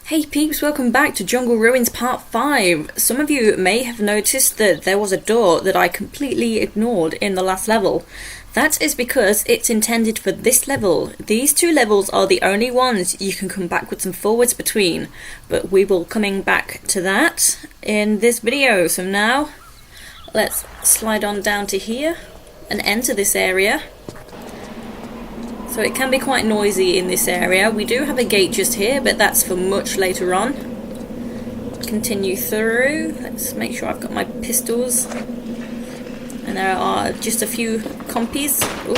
Hey peeps, welcome back to Jungle Ruins Part 5. Some of you may have noticed that there was a door that I completely ignored in the last level. That is because it's intended for this level. These two levels are the only ones you can come backwards and forwards between, but we will coming back to that in this video. So now, let's slide on down to here and enter this area. So it can be quite noisy in this area. We do have a gate just here, but that's for much later on. Continue through. Let's make sure I've got my pistols. And there are just a few compies. Ooh.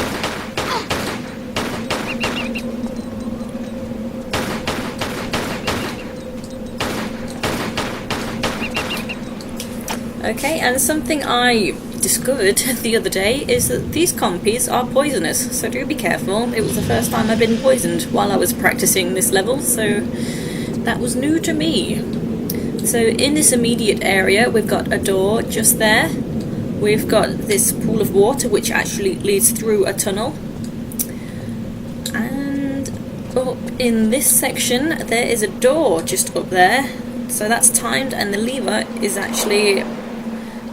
Okay, and something I discovered the other day is that these compies are poisonous, so do be careful. It was the first time I've been poisoned while I was practicing this level, so that was new to me. So in this immediate area we've got a door just there. We've got this pool of water which actually leads through a tunnel, and up in this section there is a door just up there, so that's timed, and the lever is actually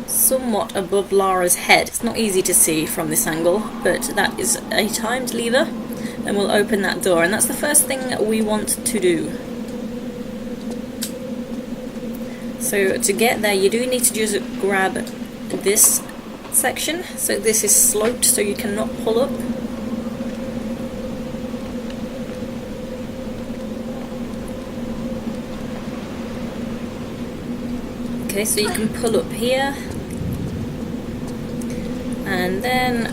somewhat above Lara's head. It's not easy to see from this angle, but that is a timed lever, and we'll open that door, and that's the first thing we want to do. So to get there you do need to just grab this section, so this is sloped so you cannot pull up. Okay, so you can pull up here and then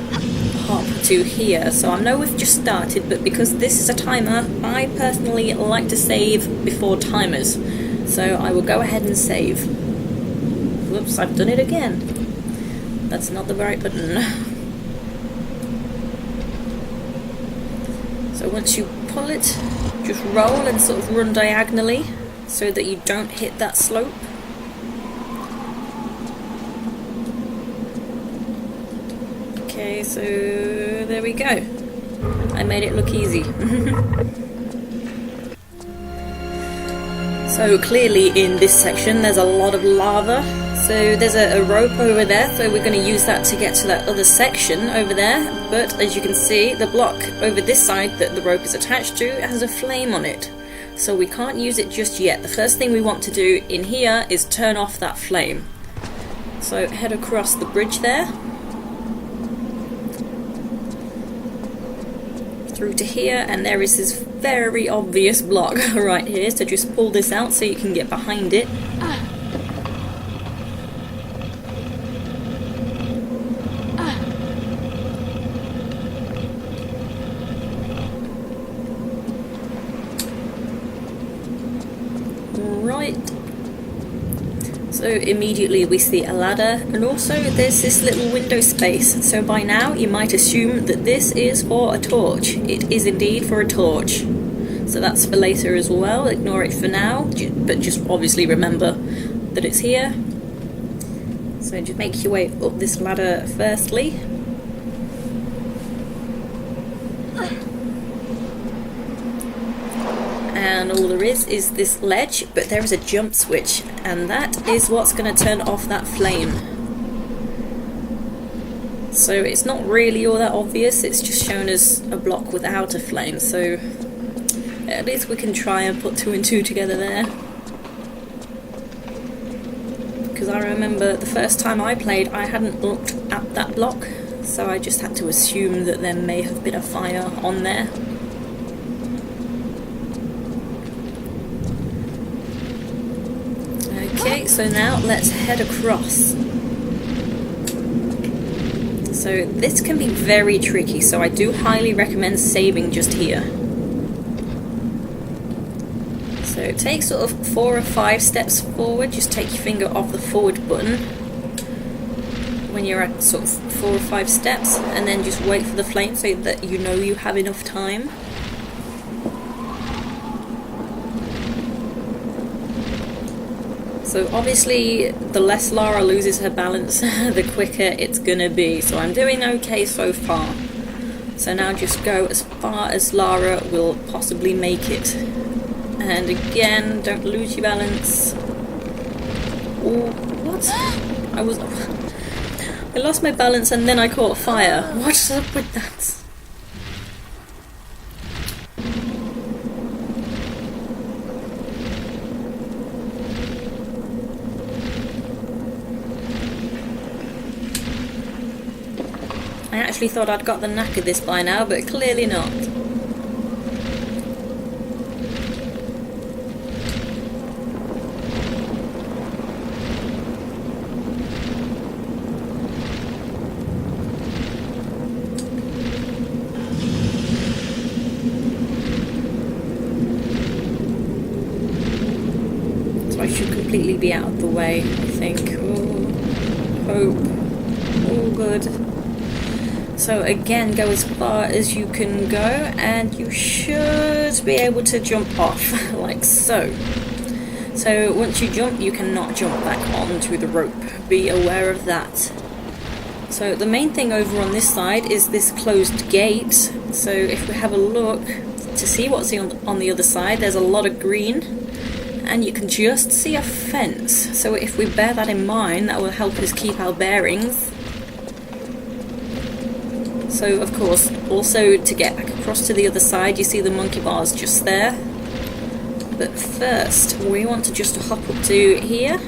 hop to here. So I know we've just started, but because this is a timer, I personally like to save before timers. So I will go ahead and save. Whoops, I've done it again. That's not the right button. So once you pull it, just roll and sort of run diagonally so that you don't hit that slope. Okay, so there we go. I made it look easy. So clearly in this section there's a lot of lava. So there's a rope over there, so we're going to use that to get to that other section over there. But as you can see, the block over this side that the rope is attached to has a flame on it. So we can't use it just yet. The first thing we want to do in here is turn off that flame. So head across the bridge there. Through to here, and there is this very obvious block right here, so just pull this out so you can get behind it. Right. So immediately we see a ladder, and also there's this little window space, so by now you might assume that this is for a torch. It is indeed for a torch, so that's for later as well. Ignore it for now, but just obviously remember that it's here. So just make your way up this ladder firstly. And all there is this ledge, but there is a jump switch, and that is what's going to turn off that flame. So it's not really all that obvious, it's just shown as a block without a flame, so at least we can try and put two and two together there. Because I remember the first time I played I hadn't looked at that block, so I just had to assume that there may have been a fire on there. Okay, so now let's head across. So this can be very tricky, so I do highly recommend saving just here. So take sort of 4 or 5 steps forward, just take your finger off the forward button when you're at sort of 4 or 5 steps, and then just wait for the flame so that you know you have enough time. So obviously the less Lara loses her balance, the quicker it's gonna be. So I'm doing okay so far. So now just go as far as Lara will possibly make it. and again, don't lose your balance. Oh, what? I lost my balance and then I caught fire. What's up with that? I actually thought I'd got the knack of this by now, but clearly not. So I should completely be out of the way, I think. Oh, hope. Oh, good. So again, go as far as you can go and you should be able to jump off, like so. So once you jump, you cannot jump back onto the rope. Be aware of that. So the main thing over on this side is this closed gate. So if we have a look to see what's on the other side, there's a lot of green and you can just see a fence. So if we bear that in mind, that will help us keep our bearings. So of course, also to get back across to the other side, you see the monkey bars just there. But first, we want to just hop up to here.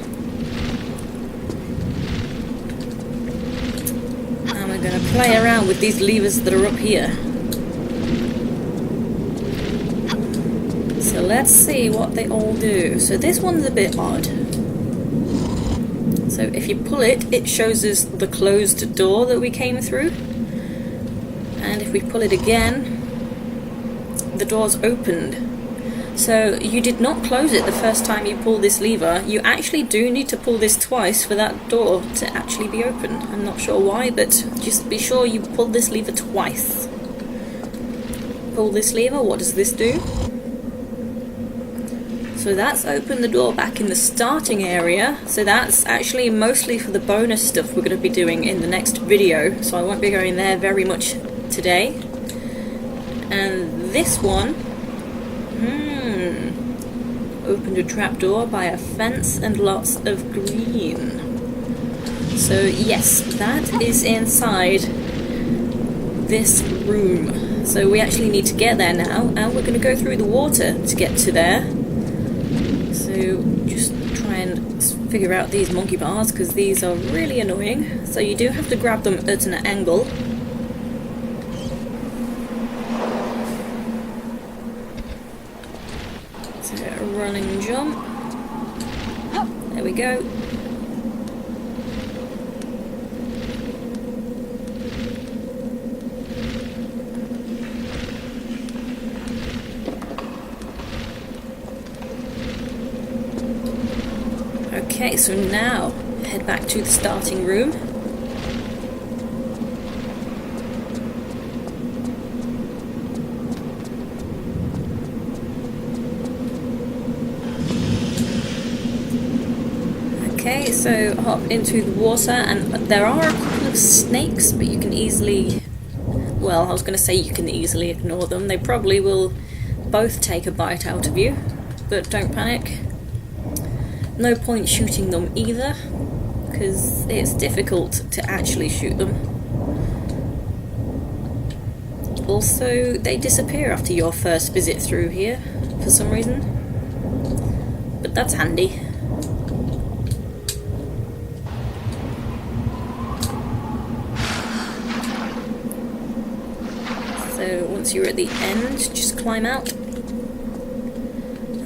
And we're going to play around with these levers that are up here. So let's see what they all do. So this one's a bit odd. So if you pull it, it shows us the closed door that we came through. And if we pull it again, the door's opened. So you did not close it the first time you pull this lever. You actually do need to pull this twice for that door to actually be open. I'm not sure why, but just be sure you pull this lever twice. Pull this lever, what does this do? So that's opened the door back in the starting area. So that's actually mostly for the bonus stuff we're going to be doing in the next video. So I won't be going there very much today. And this one opened a trapdoor by a fence and lots of green. So yes, that is inside this room. So we actually need to get there now, and we're going to go through the water to get to there. So just try and figure out these monkey bars, because these are really annoying. So you do have to grab them at an angle. Running jump. There we go. Okay, so now head back to the starting room. Okay, so hop into the water, and there are a couple of snakes, but you can easily, well, I was going to say you can easily ignore them. They probably will both take a bite out of you, but don't panic. No point shooting them either, because it's difficult to actually shoot them. Also, they disappear after your first visit through here, for some reason. But that's handy. So once you're at the end, just climb out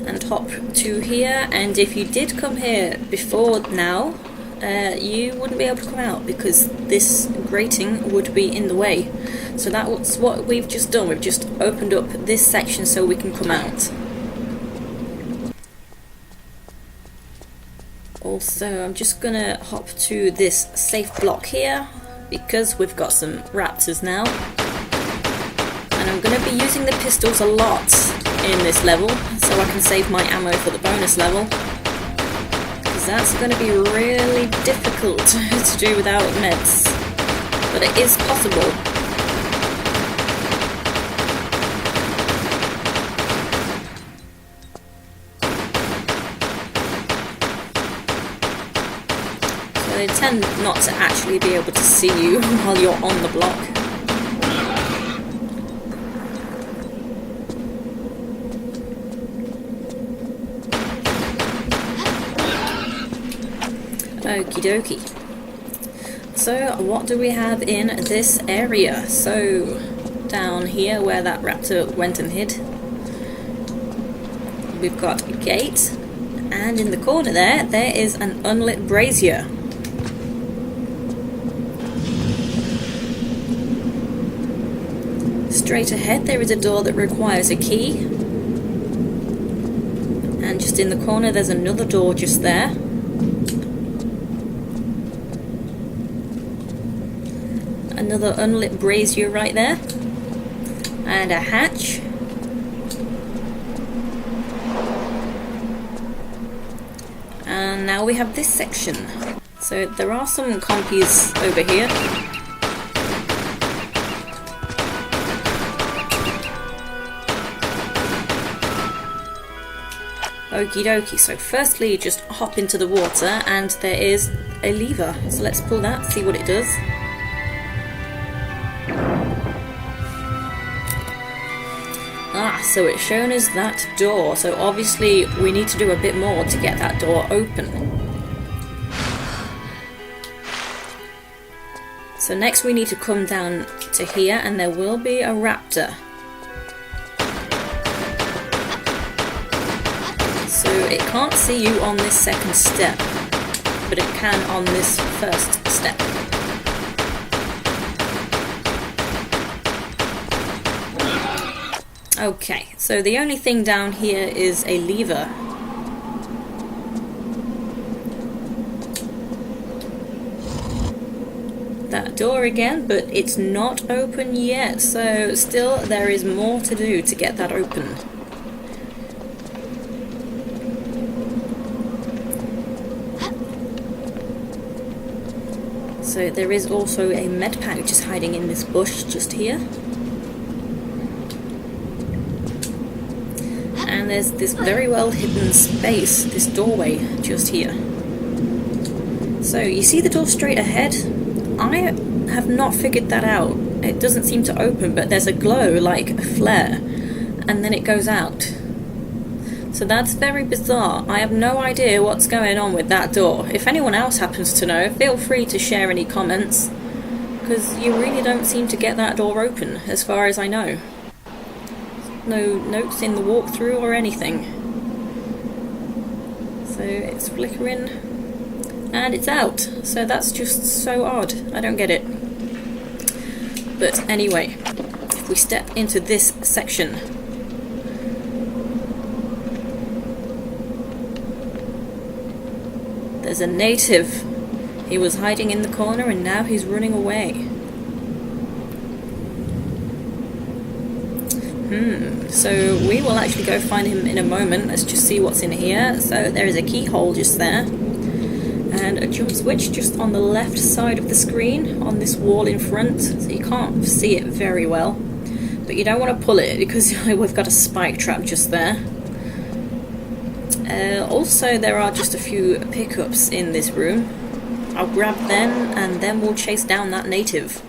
and hop to here, and if you did come here before now, you wouldn't be able to come out because this grating would be in the way. So that's what we've just done. We've just opened up this section so we can come out. Also, I'm just gonna hop to this safe block here because we've got some raptors now. And I'm going to be using the pistols a lot in this level, so I can save my ammo for the bonus level. Because that's going to be really difficult to do without meds. But it is possible. intend not to actually be able to see you while you're on the block. Okie dokie. So what do we have in this area? So down here where that raptor went and hid, we've got a gate, and in the corner there is an unlit brazier. Straight ahead there is a door that requires a key, and just in the corner there's another door just there. Another unlit brazier right there, and a hatch. And now we have this section. So there are some compies over here. Okie dokie, so firstly just hop into the water and there is a lever. So let's pull that, see what it does. Ah, so it's shown us that door, so obviously we need to do a bit more to get that door open. So next we need to come down to here and there will be a raptor. So it can't see you on this second step, but it can on this first step. Okay, so the only thing down here is a lever. That door again, but it's not open yet, so still there is more to do to get that open. So there is also a Medpack just hiding in this bush just here. And there's this very well hidden space, this doorway just here. So you see the door straight ahead? I have not figured that out. It doesn't seem to open, but there's a glow like a flare, and then it goes out. So that's very bizarre. I have no idea what's going on with that door. If anyone else happens to know, feel free to share any comments, because you really don't seem to get that door open, as far as I know. No notes in the walkthrough or anything. So it's flickering and it's out. So that's just so odd. I don't get it. But anyway, if we step into this section, there's a native. He was hiding in the corner and now he's running away. So we will actually go find him in a moment. Let's just see what's in here. So there is a keyhole just there, and a jump switch just on the left side of the screen on this wall in front, so you can't see it very well, but you don't want to pull it because we've got a spike trap just there. Also there are just a few pickups in this room. I'll grab them and then we'll chase down that native.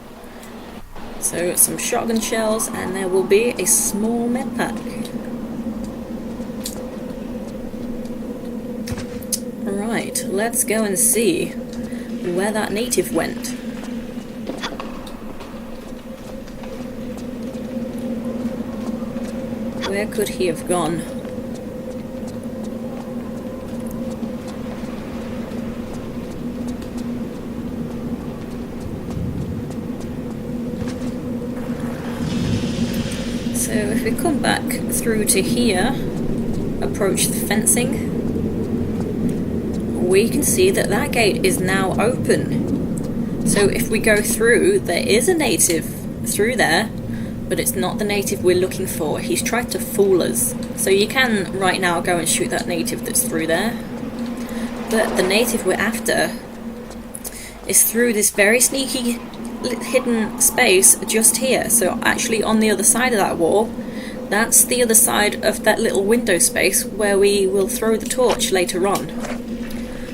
So some shotgun shells, and there will be a small medpack. Right, let's go and see where that native went. Where could he have gone? So if we come back through to here, approach the fencing, we can see that that gate is now open. So if we go through, there is a native through there, but it's not the native we're looking for. He's tried to fool us. So you can right now go and shoot that native that's through there. But the native we're after is through this very sneaky hidden space just here. So actually on the other side of that wall, that's the other side of that little window space where we will throw the torch later on.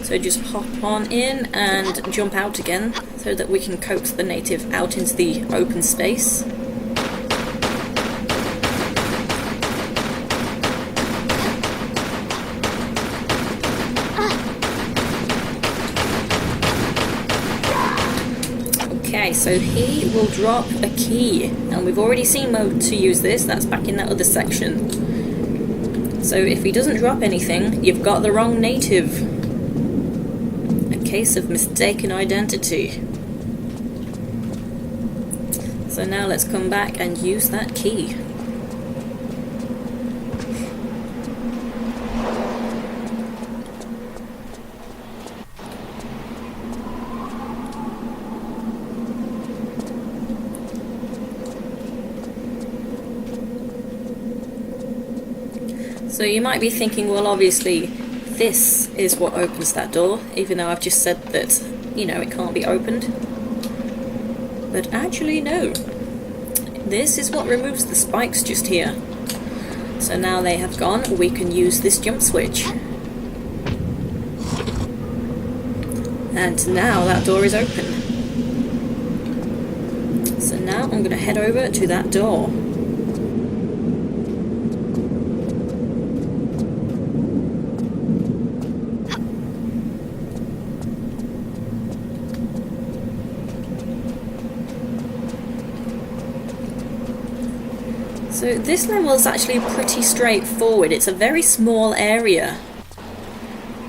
So just hop on in and jump out again so that we can coax the native out into the open space. Okay, so he will drop a key, and we've already seen mode to use this, that's back in that other section. So if he doesn't drop anything, you've got the wrong native. A case of mistaken identity. So now let's come back and use that key. So you might be thinking, well, obviously this is what opens that door, even though I've just said that, you know, it can't be opened. But actually no. This is what removes the spikes just here. So now they have gone, we can use this jump switch. And now that door is open. So now I'm going to head over to that door. So this level is actually pretty straightforward. It's a very small area,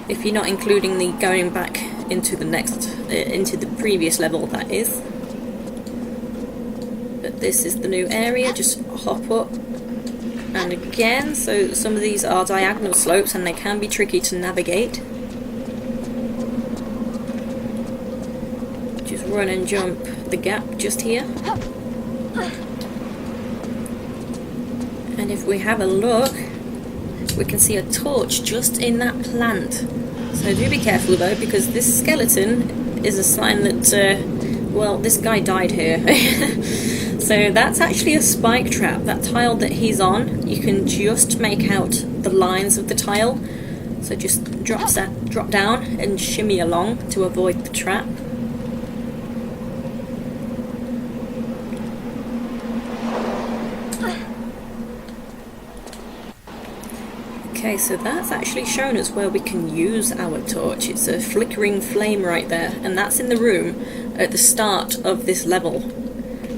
if you're not including the going back into the next, into the previous level, that is. But this is the new area, just hop up. And again, so some of these are diagonal slopes and they can be tricky to navigate. Just run and jump the gap just here. And if we have a look, we can see a torch just in that plant. So do be careful though, because this skeleton is a sign that, well, this guy died here. So that's actually a spike trap. That tile that he's on, you can just make out the lines of the tile. So just drop down and shimmy along to avoid the trap. Okay, so that's actually shown us where we can use our torch. It's a flickering flame right there, and that's in the room at the start of this level.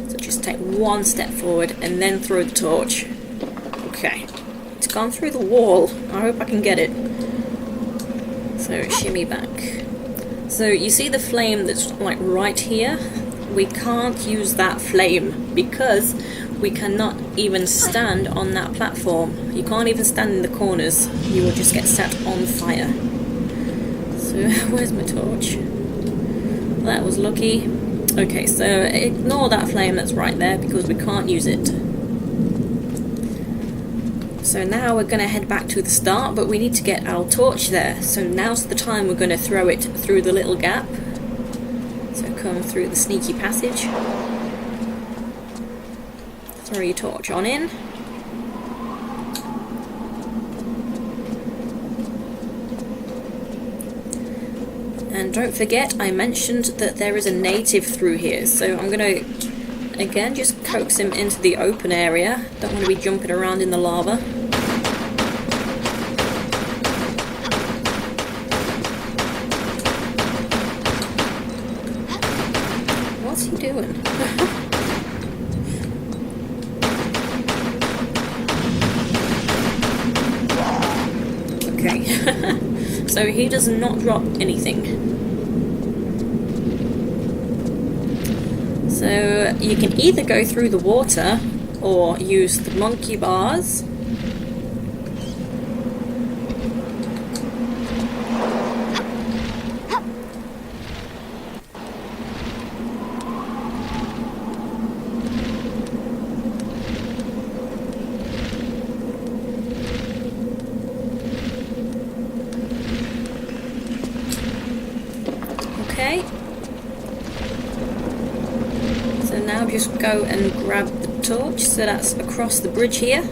So just take one step forward and then throw the torch. Okay, it's gone through the wall. I hope I can get it. So shimmy back. So you see the flame that's like right here? We can't use that flame because we cannot even stand on that platform. You can't even stand in the corners. You will just get set on fire. So where's my torch? That was lucky. Okay, so ignore that flame that's right there because we can't use it. So now we're going to head back to the start, but we need to get our torch there. So now's the time we're going to throw it through the little gap. So come through the sneaky passage. Throw your torch on in. And don't forget, I mentioned that there is a native through here, so I'm going to, again, just coax him into the open area. Don't want to be jumping around in the lava. What's he doing? Okay, so he does not drop anything. So you can either go through the water or use the monkey bars. Okay. So now just go and grab the torch. So that's across the bridge here.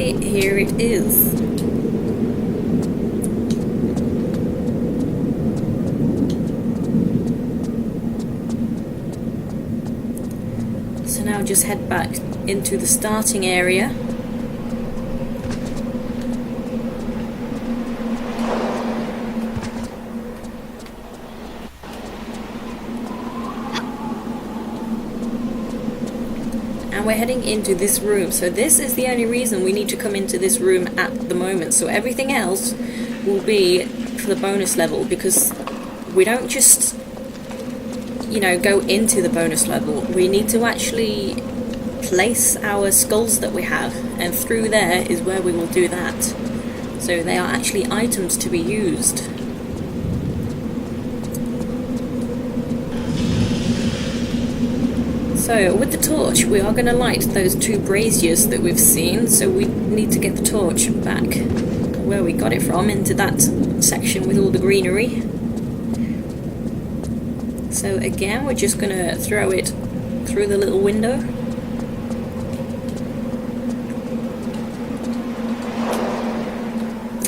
Okay, here it is. So now just head back into the starting area. And we're heading into this room, so this is the only reason we need to come into this room at the moment. So everything else will be for the bonus level, because we don't just, you know, go into the bonus level. We need to actually place our skulls that we have, and through there is where we will do that. So they are actually items to be used. So with the torch we are going to light those 2 braziers that we've seen, so we need to get the torch back where we got it from, into that section with all the greenery. So again, we're just going to throw it through the little window.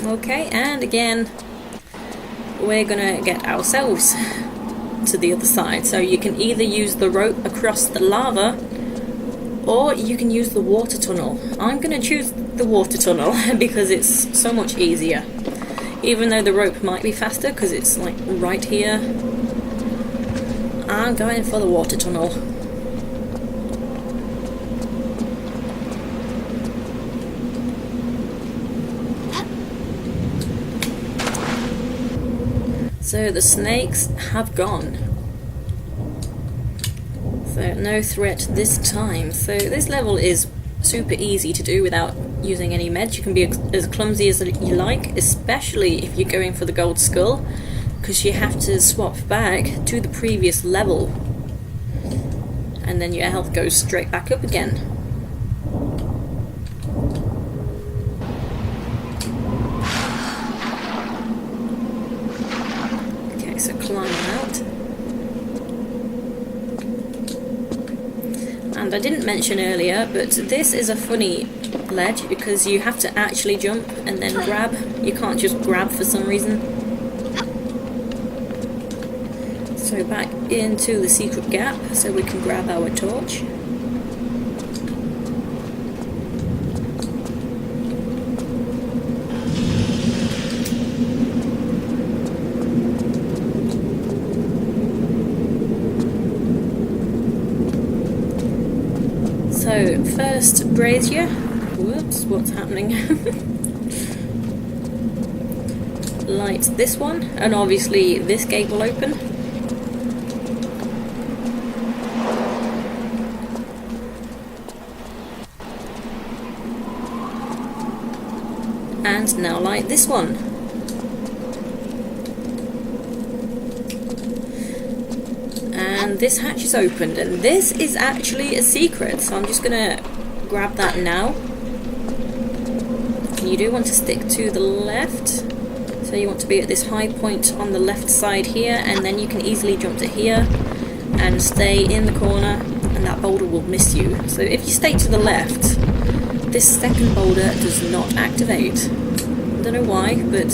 Okay, and again, we're going to get ourselves to the other side. So you can either use the rope across the lava, or you can use the water tunnel. I'm going to choose the water tunnel because it's so much easier. Even though the rope might be faster because it's like right here, I'm going for the water tunnel. So the snakes have gone. So no threat this time. So this level is super easy to do without using any meds. You can be as clumsy as you like, especially if you're going for the gold skull, because you have to swap back to the previous level and then your health goes straight back up again. Okay, so climb out. And I didn't mention earlier, but this is a funny ledge because you have to actually jump and then grab. You can't just grab for some reason. So back into the secret gap so we can grab our torch. So first brazier. Whoops, what's happening? Light this one, and obviously this gate will open. And now light this one. And this hatch is opened, and this is actually a secret, so I'm just gonna grab that now. You do want to stick to the left, so you want to be at this high point on the left side here, and then you can easily jump to here and stay in the corner, and that boulder will miss you. So if you stay to the left, this second boulder does not activate. I don't know why, but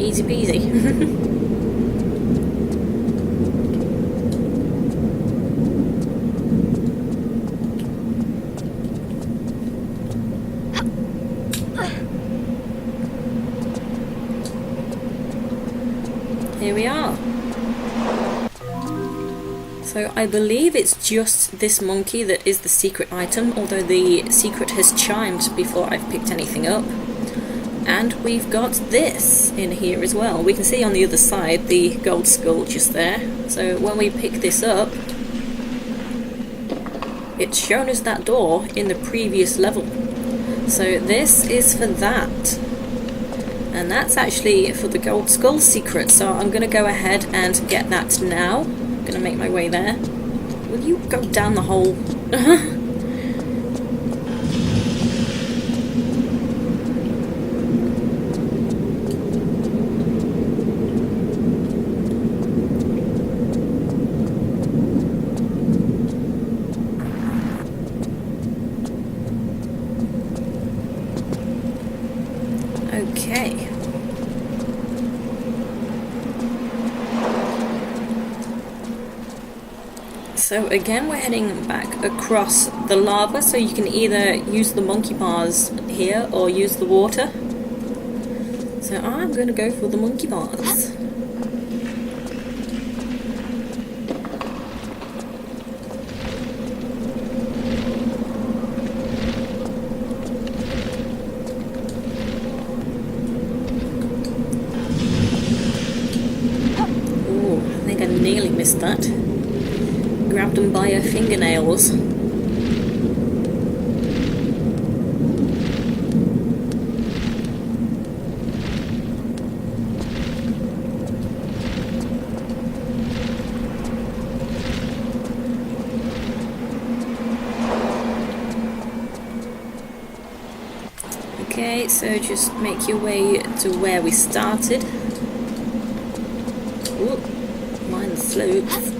easy peasy. Here we are. So I believe it's just this monkey that is the secret item, although the secret has chimed before I've picked anything up. And we've got this in here as well. We can see on the other side the gold skull just there. So when we pick this up, it's shown us that door in the previous level. So this is for that. And that's actually for the gold skull secret, so I'm going to go ahead and get that now. I'm going to make my way there. Will you go down the hole? Okay. So again, we're heading back across the lava, so you can either use the monkey bars here or use the water. So I'm going to go for the monkey bars. Ooh, I think I nearly missed that. Grabbed them by her fingernails. Okay, so just make your way to where we started. Ooh, mind the slopes.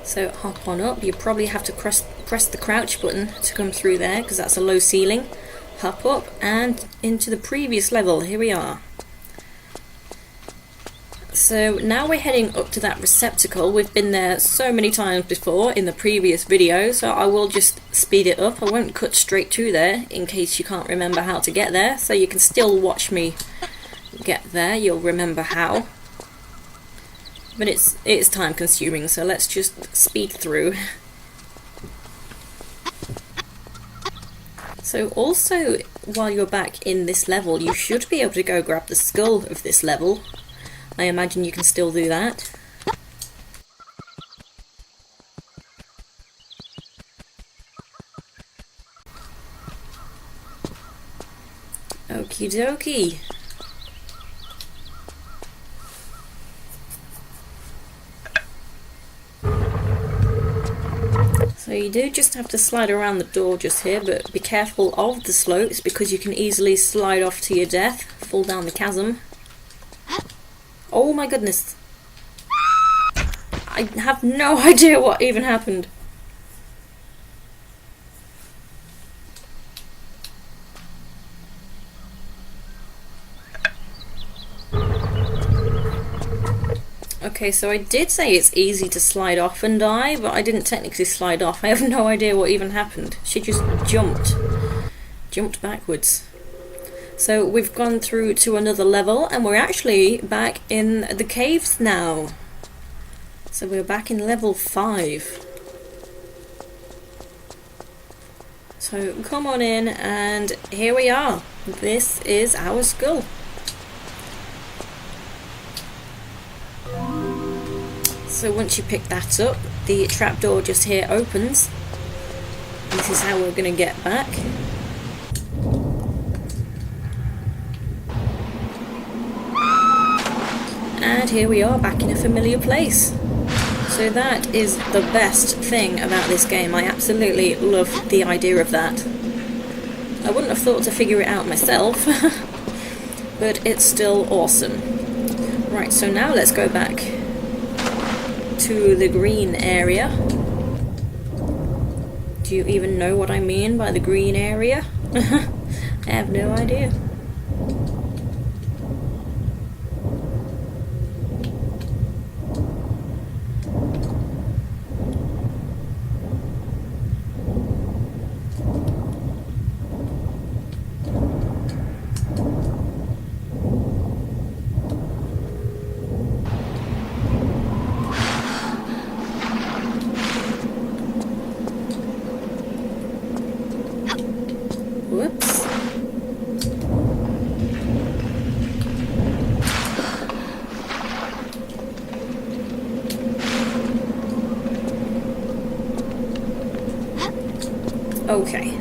So hop on up. You probably have to press the crouch button to come through there because that's a low ceiling. Hop up and into the previous level. Here we are. So now we're heading up to that receptacle. We've been there so many times before in the previous video, so I will just speed it up. I won't cut straight to there in case you can't remember how to get there, so you can still watch me get there. You'll remember how. But it's time consuming, so let's just speed through. So also, while you're back in this level, you should be able to go grab the skull of this level. I imagine you can still do that. Okie dokie. So you do just have to slide around the door just here, but be careful of the slopes because you can easily slide off to your death, fall down the chasm. Oh my goodness. I have no idea what even happened. Okay, so I did say it's easy to slide off and die, but I didn't technically slide off. I have no idea what even happened. She just jumped backwards. So we've gone through to another level and we're actually back in the caves now. So we're back in level 5. So come on in and here we are. This is our skull. So once you pick that up, the trapdoor just here opens. This is how we're going to get back. And here we are back in a familiar place. So that is the best thing about this game. I absolutely love the idea of that. I wouldn't have thought to figure it out myself, but it's still awesome. Right, so now let's go back to the green area. Do you even know what I mean by the green area? I have no idea. Whoops. Okay.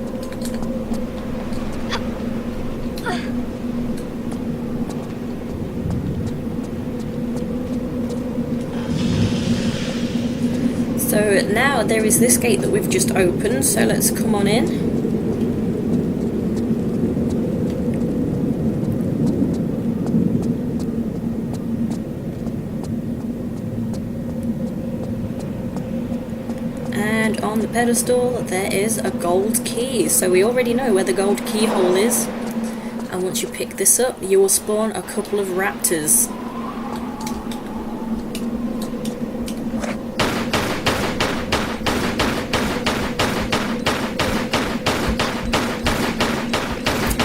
So now there is this gate that we've just opened, so let's come on in. And on the pedestal there is a gold key, so we already know where the gold keyhole is. And once you pick this up, you will spawn a couple of raptors.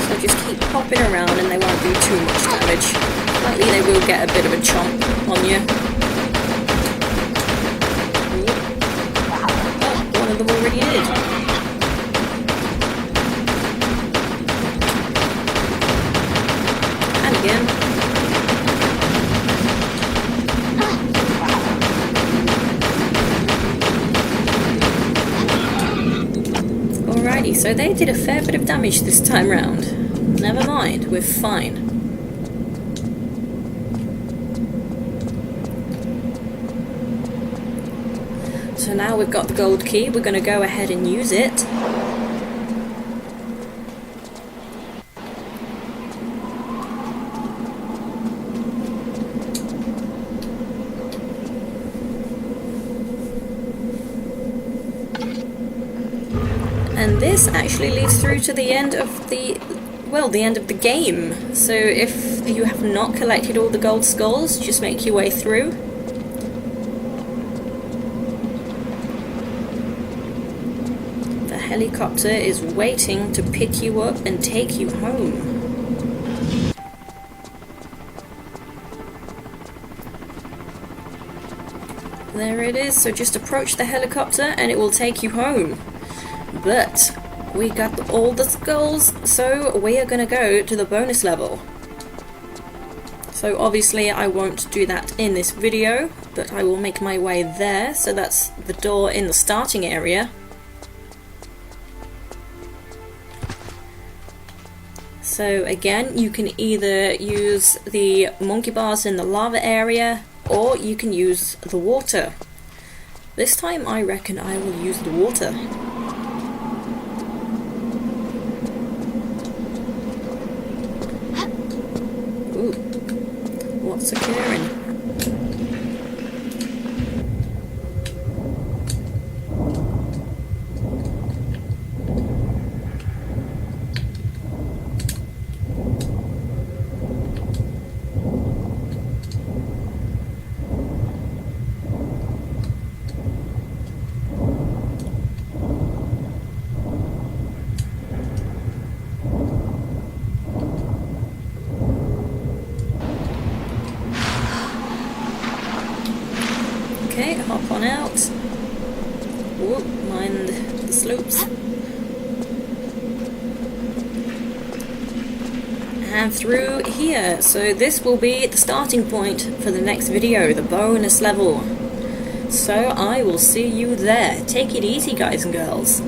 So just keep popping around and they won't do too much damage. Likely they will get a bit of a chomp on you. Oh, one of them already did. Again. Alrighty, so they did a fair bit of damage this time round. Never mind, we're fine. So now we've got the gold key, we're going to go ahead and use it. And this actually leads through to the end of the end of the game. So if you have not collected all the gold skulls, just make your way through. The helicopter is waiting to pick you up and take you home. There it is, so just approach the helicopter and it will take you home. But we got all the skulls, so we are going to go to the bonus level. So obviously I won't do that in this video, but I will make my way there. So that's the door in the starting area. So again, you can either use the monkey bars in the lava area, or you can use the water. This time I reckon I will use the water. What's occurring? Okay, hop on out. Whoop, mind the slopes. And through here. So this will be the starting point for the next video, the bonus level. So I will see you there. Take it easy, guys and girls.